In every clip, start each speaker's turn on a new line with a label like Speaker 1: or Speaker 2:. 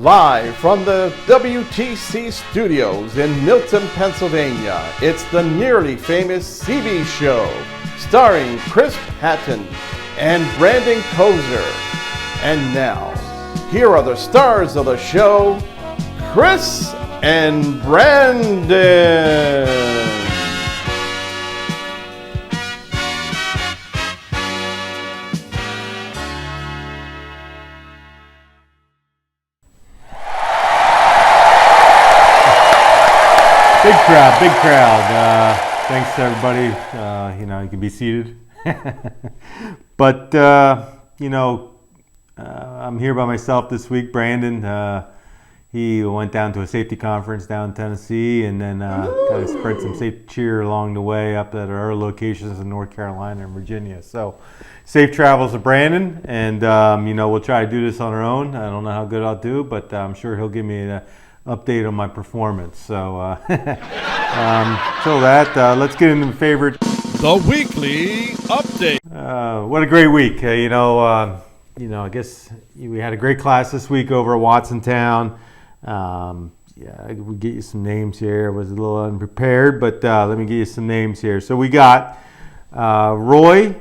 Speaker 1: Live from the WTC studios in Milton, Pennsylvania, it's the nearly famous CB Show, starring Chris Patton and Brandon Kozer. And now, here are the stars of the show, Chris and Brandon.
Speaker 2: Big crowd. Thanks to everybody. You can be seated. But, I'm here by myself this week. Brandon, he went down to a safety conference down in Tennessee and then kind of spread some safe cheer along the way up at our locations in North Carolina and Virginia. So safe travels to Brandon, and, we'll try to do this on our own. I don't know how good I'll do, but I'm sure he'll give me an update on my performance. So, let's get into the favorite.
Speaker 1: The weekly update.
Speaker 2: What a great week. I guess we had a great class this week over at Watsontown. We'll get you some names here. I was a little unprepared, but let me get you some names here. So we got Roy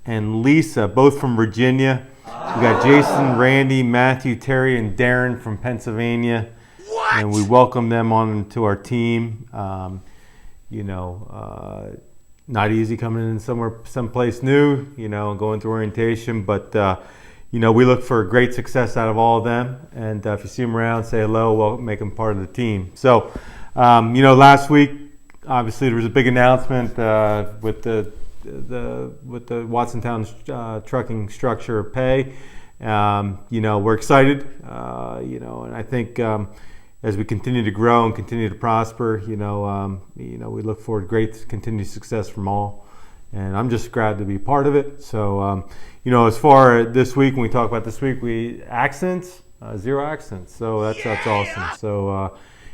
Speaker 2: and Lisa, both from Virginia. We got Jason, Randy, Matthew, Terry, and Darren from Pennsylvania. And we welcome them on to our team. Not easy coming in someplace new, and going through orientation. But, we look for great success out of all of them. And if you see them around, say hello. We'll make them part of the team. So, last week, obviously, there was a big announcement with the Watsontown trucking structure of pay. We're excited, and I think as we continue to grow and continue to prosper, we look forward to great continued success from all. And I'm just glad to be part of it. So, as far as this week, when we talk about this week, zero accidents. So that's awesome. So,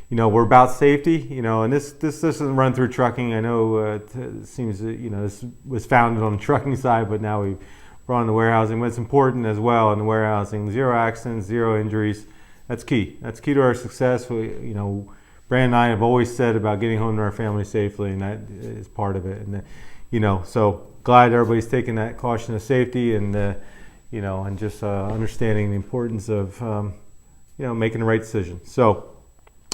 Speaker 2: we're about safety, and this doesn't run through trucking. I know it seems that, this was founded on the trucking side, but now we've brought in the warehousing. But it's important as well in the warehousing. Zero accidents, zero injuries. That's key. That's key to our success. Brandon and I have always said about getting home to our family safely, and that is part of it. And so glad everybody's taking that caution of safety and and just understanding the importance of making the right decision. So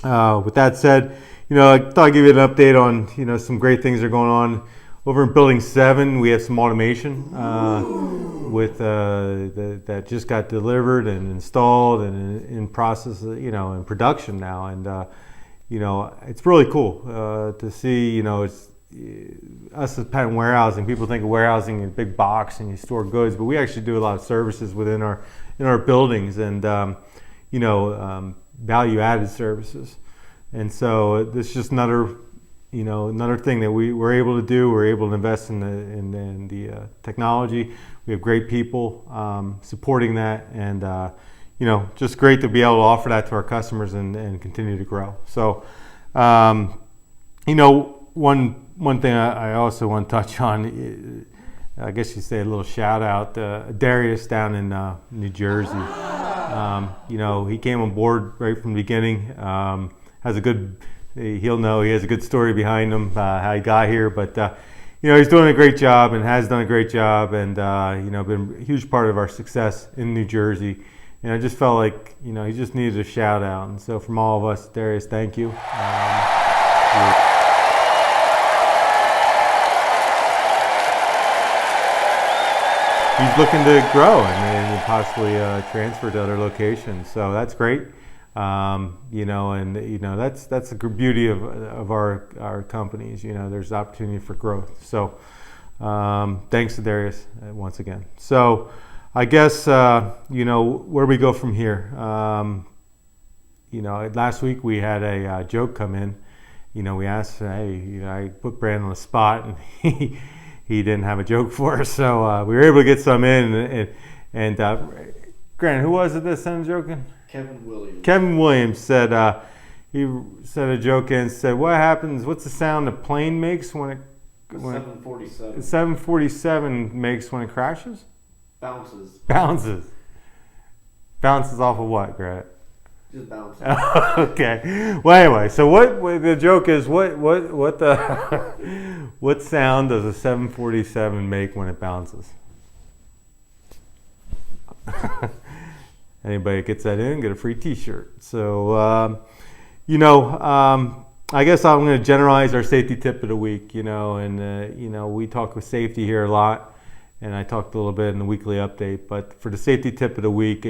Speaker 2: with that said, I thought I'd give you an update on some great things that are going on over in Building 7. We have some automation that just got delivered and installed and in process, in production now. And, it's really cool to see, it's us as Penn Warehousing. People think of warehousing in a big box and you store goods, but we actually do a lot of services within our buildings and, value-added services. And so this is just another thing that we're able to do. We're able to invest in the technology. We have great people supporting that, and just great to be able to offer that to our customers and continue to grow. So, one thing I also want to touch on, I guess you say a little shout out, Darius down in New Jersey. He came on board right from the beginning. He'll know he has a good story behind him, how he got here, but he's doing a great job and has done a great job, and been a huge part of our success in New Jersey. And I just felt like he just needed a shout out, and so from all of us, Darius, thank you. He's looking to grow and possibly transfer to other locations, so that's great. That's the beauty of our companies. There's opportunity for growth. So, thanks to Darius once again. So, I guess where we go from here. Last week we had a joke come in. We asked, hey, I put Brandon on the spot, and he didn't have a joke for us. So we were able to get some in. And Grant, who was it that sent a joke in? Kevin Williams said he said a joke and said, what's the sound a plane makes when it
Speaker 3: 747.
Speaker 2: 747 makes when it crashes?
Speaker 3: Bounces.
Speaker 2: Bounces off of what, Grant?
Speaker 3: Just bouncing.
Speaker 2: Okay. Well, anyway, so what the joke is? What the what sound does a 747 make when it bounces? Anybody gets that in, get a free T-shirt. So, I guess I'm going to generalize our safety tip of the week. And we talk with safety here a lot, and I talked a little bit in the weekly update. But for the safety tip of the week,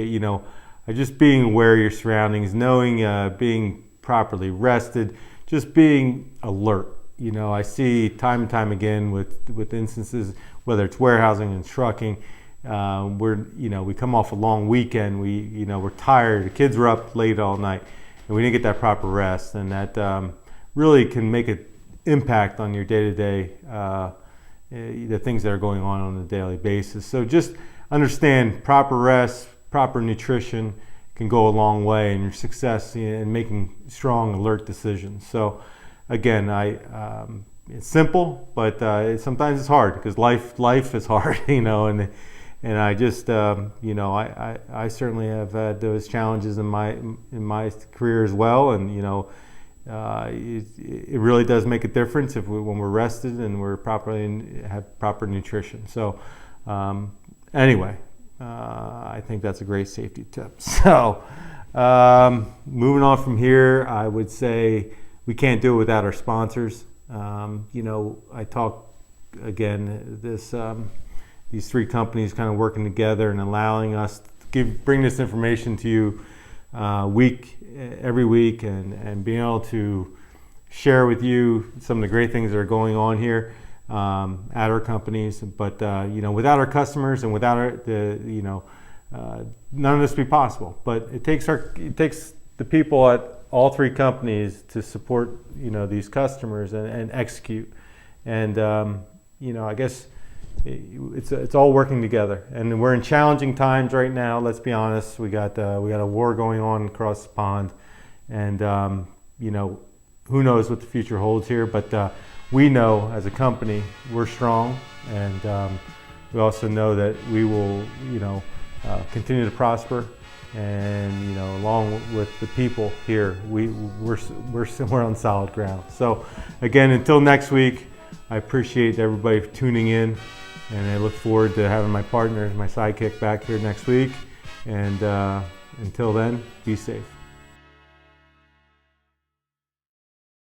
Speaker 2: just being aware of your surroundings, knowing, being properly rested, just being alert. I see time and time again with instances, whether it's warehousing and trucking, we come off a long weekend, we're tired, the kids were up late all night, and we didn't get that proper rest, and that really can make an impact on your day-to-day, the things that are going on a daily basis. So just understand proper rest, proper nutrition can go a long way in your success in making strong, alert decisions. So again, it's simple, but sometimes it's hard because life is hard, and I just I certainly have had those challenges in my career as well, and it really does make a difference when we're rested and we're have proper nutrition. So anyway. I think that's a great safety tip. So, moving on from here, I would say we can't do it without our sponsors. I talk again these three companies kind of working together and allowing us to bring this information to you every week, and being able to share with you some of the great things that are going on here. At our companies, but without our customers and without none of this would be possible. But it takes the people at all three companies to support these customers and execute. And I guess it's all working together. And we're in challenging times right now. Let's be honest. We got a war going on across the pond, and who knows what the future holds here, but. We know as a company we're strong, and we also know that we will, continue to prosper, and along with the people here, we're on solid ground. So, again, until next week, I appreciate everybody tuning in, and I look forward to having my partner, my sidekick, back here next week. And until then, be safe.